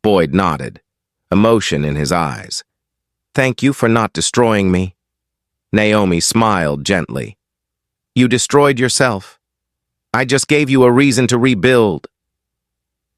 Boyd nodded, emotion in his eyes. "Thank you for not destroying me." Naomi smiled gently. "You destroyed yourself. I just gave you a reason to rebuild."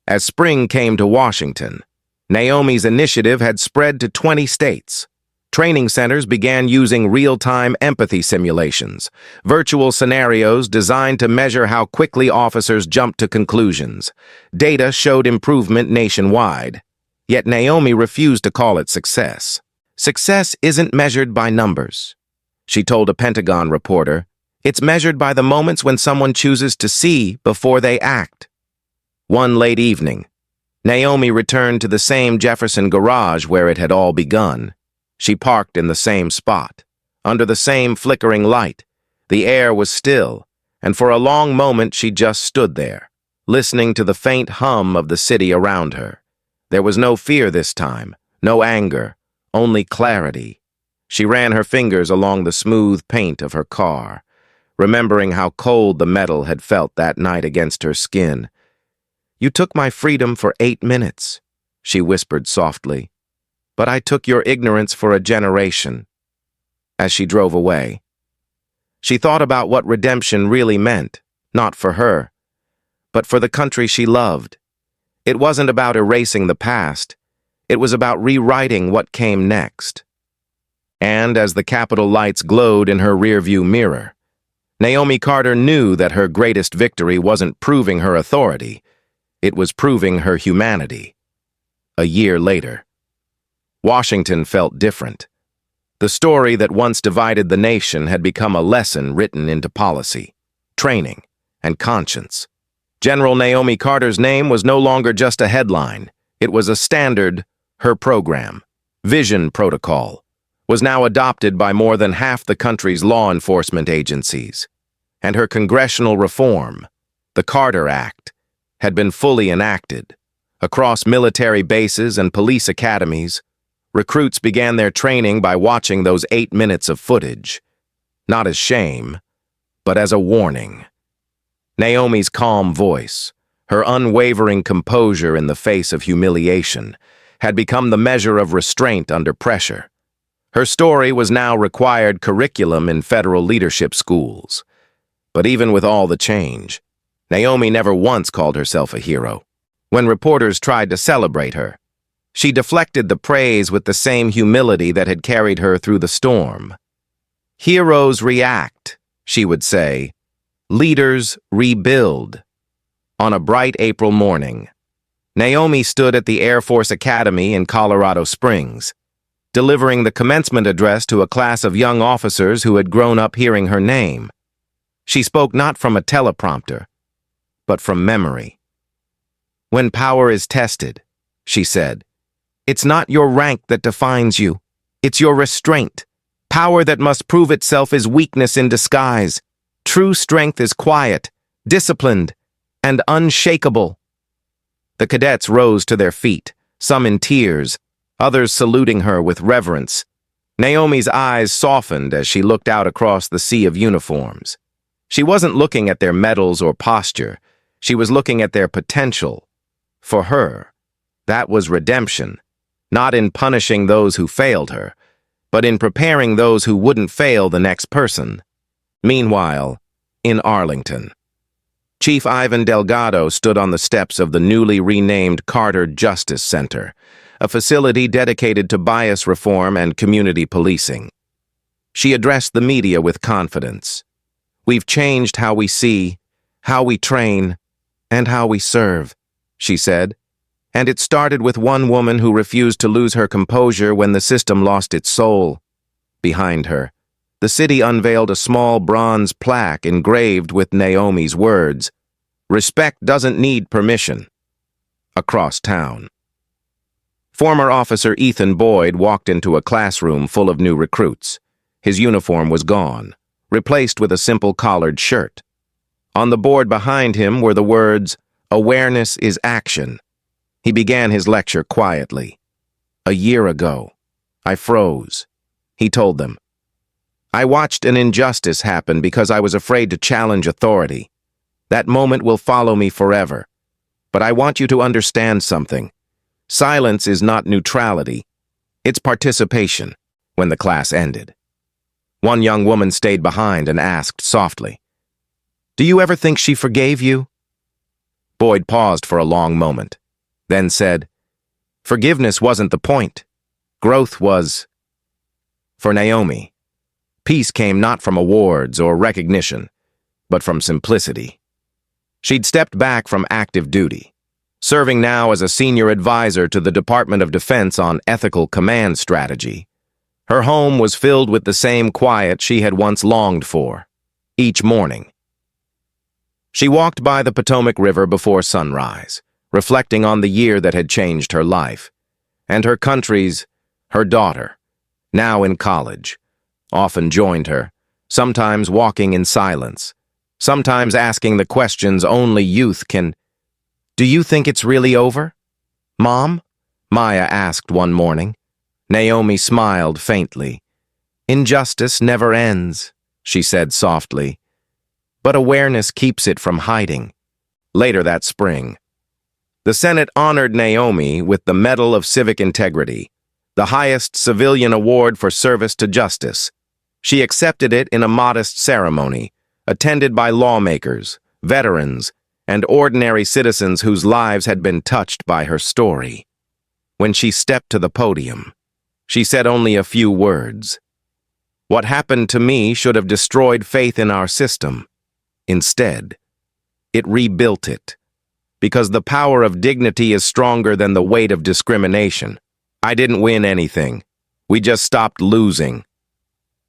As spring came to Washington, Naomi's initiative had spread to 20 states. Training centers began using real-time empathy simulations, virtual scenarios designed to measure how quickly officers jumped to conclusions. Data showed improvement nationwide, yet Naomi refused to call it success. "Success isn't measured by numbers," she told a Pentagon reporter. "It's measured by the moments when someone chooses to see before they act." One late evening, Naomi returned to the same Jefferson garage where it had all begun. She parked in the same spot, under the same flickering light. The air was still, and for a long moment she just stood there, listening to the faint hum of the city around her. There was no fear this time, no anger, only clarity. She ran her fingers along the smooth paint of her car, remembering how cold the metal had felt that night against her skin. "You took my freedom for 8 minutes," she whispered softly. "But I took your ignorance for a generation." As she drove away, she thought about what redemption really meant, not for her, but for the country she loved. It wasn't about erasing the past. It was about rewriting what came next. And as the Capitol lights glowed in her rearview mirror, Naomi Carter knew that her greatest victory wasn't proving her authority. It was proving her humanity. A year later, Washington felt different. The story that once divided the nation had become a lesson written into policy, training, and conscience. General Naomi Carter's name was no longer just a headline. It was a standard. Her program, Vision Protocol, was now adopted by more than half the country's law enforcement agencies. And her congressional reform, the Carter Act, had been fully enacted. Across military bases and police academies, recruits began their training by watching those 8 minutes of footage, not as shame, but as a warning. Naomi's calm voice, Her unwavering composure in the face of humiliation had become the measure of restraint under pressure. Her story was now required curriculum in federal leadership schools. But even with all the change, Naomi never once called herself a hero. When reporters tried to celebrate her, she deflected the praise with the same humility that had carried her through the storm. "Heroes react," she would say. "Leaders rebuild." On a bright April morning, Naomi stood at the Air Force Academy in Colorado Springs, delivering the commencement address to a class of young officers who had grown up hearing her name. She spoke not from a teleprompter, but from memory. "When power is tested," she said, "it's not your rank that defines you. It's your restraint. Power that must prove itself is weakness in disguise. True strength is quiet, disciplined, and unshakable." The cadets rose to their feet, some in tears, others saluting her with reverence. Naomi's eyes softened as she looked out across the sea of uniforms. She wasn't looking at their medals or posture. She was looking at their potential. For her, that was redemption, not in punishing those who failed her, but in preparing those who wouldn't fail the next person. Meanwhile, in Arlington, Chief Ivan Delgado stood on the steps of the newly renamed Carter Justice Center, a facility dedicated to bias reform and community policing. She addressed the media with confidence. "We've changed how we see, how we train, and how we serve," she said. And it started with one woman who refused to lose her composure when the system lost its soul. Behind her, the city unveiled a small bronze plaque engraved with Naomi's words, "Respect doesn't need permission." Across town, former Officer Ethan Boyd walked into a classroom full of new recruits. His uniform was gone, replaced with a simple collared shirt. On the board behind him were the words, "Awareness is action." He began his lecture quietly. "A year ago, I froze," he told them. "I watched an injustice happen because I was afraid to challenge authority. That moment will follow me forever. But I want you to understand something. Silence is not neutrality. It's participation." When the class ended, one young woman stayed behind and asked softly, "Do you ever think she forgave you?" Boyd paused for a long moment, then said, "Forgiveness wasn't the point. Growth was." For Naomi, peace came not from awards or recognition, but from simplicity. She'd stepped back from active duty, serving now as a senior advisor to the Department of Defense on ethical command strategy. Her home was filled with the same quiet she had once longed for. Each morning, she walked by the Potomac River before sunrise, reflecting on the year that had changed her life, and her country's, her daughter, now in college, often joined her, sometimes walking in silence, sometimes asking the questions only youth can. "Do you think it's really over, Mom?" Maya asked one morning. Naomi smiled faintly. "Injustice never ends," she said softly, "but awareness keeps it from hiding." Later that spring, the Senate honored Naomi with the Medal of Civic Integrity, the highest civilian award for service to justice. She accepted it in a modest ceremony, attended by lawmakers, veterans, and ordinary citizens whose lives had been touched by her story. When she stepped to the podium, she said only a few words. "What happened to me should have destroyed faith in our system. Instead, it rebuilt it, because the power of dignity is stronger than the weight of discrimination. I didn't win anything. We just stopped losing."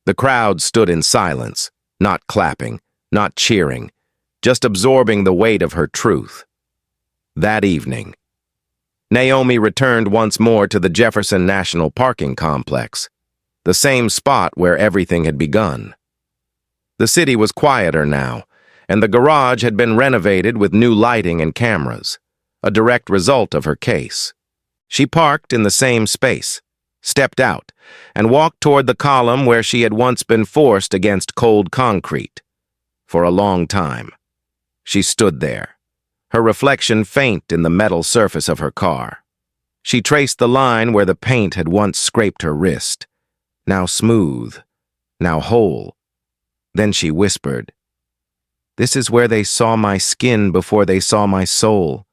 The crowd stood in silence, not clapping, not cheering, just absorbing the weight of her truth. That evening, Naomi returned once more to the Jefferson National Parking Complex, the same spot where everything had begun. The city was quieter now, and the garage had been renovated with new lighting and cameras, a direct result of her case. She parked in the same space, stepped out, and walked toward the column where she had once been forced against cold concrete. For a long time, she stood there, her reflection faint in the metal surface of her car. She traced the line where the paint had once scraped her wrist, now smooth, now whole. Then she whispered, "This is where they saw my skin before they saw my soul.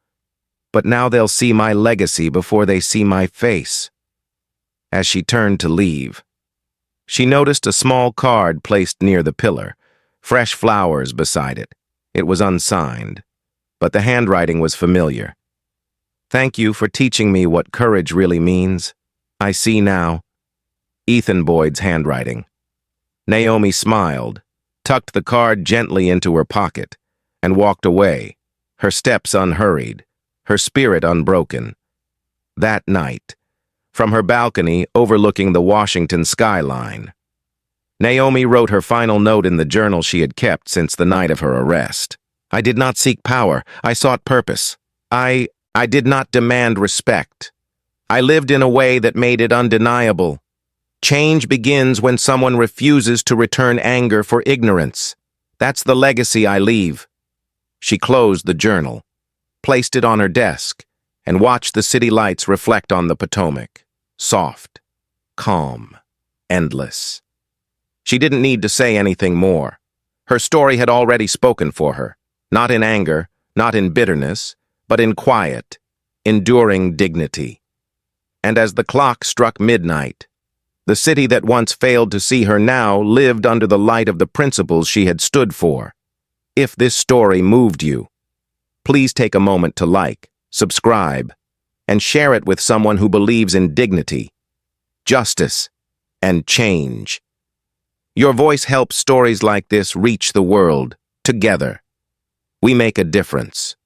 But now they'll see my legacy before they see my face." As she turned to leave, she noticed a small card placed near the pillar, fresh flowers beside it. It was unsigned, but the handwriting was familiar. "Thank you for teaching me what courage really means. I see now." Ethan Boyd's handwriting. Naomi smiled, tucked the card gently into her pocket, and walked away, her steps unhurried, her spirit unbroken. That night, from her balcony overlooking the Washington skyline, Naomi wrote her final note in the journal she had kept since the night of her arrest. "I did not seek power. I sought purpose. I did not demand respect. I lived in a way that made it undeniable. Change begins when someone refuses to return anger for ignorance. That's the legacy I leave." She closed the journal, placed it on her desk, and watched the city lights reflect on the Potomac. Soft, calm, endless. She didn't need to say anything more. Her story had already spoken for her, not in anger, not in bitterness, but in quiet, enduring dignity. And as the clock struck midnight, the city that once failed to see her now lived under the light of the principles she had stood for. If this story moved you, please take a moment to like, subscribe, and share it with someone who believes in dignity, justice, and change. Your voice helps stories like this reach the world. Together, we make a difference.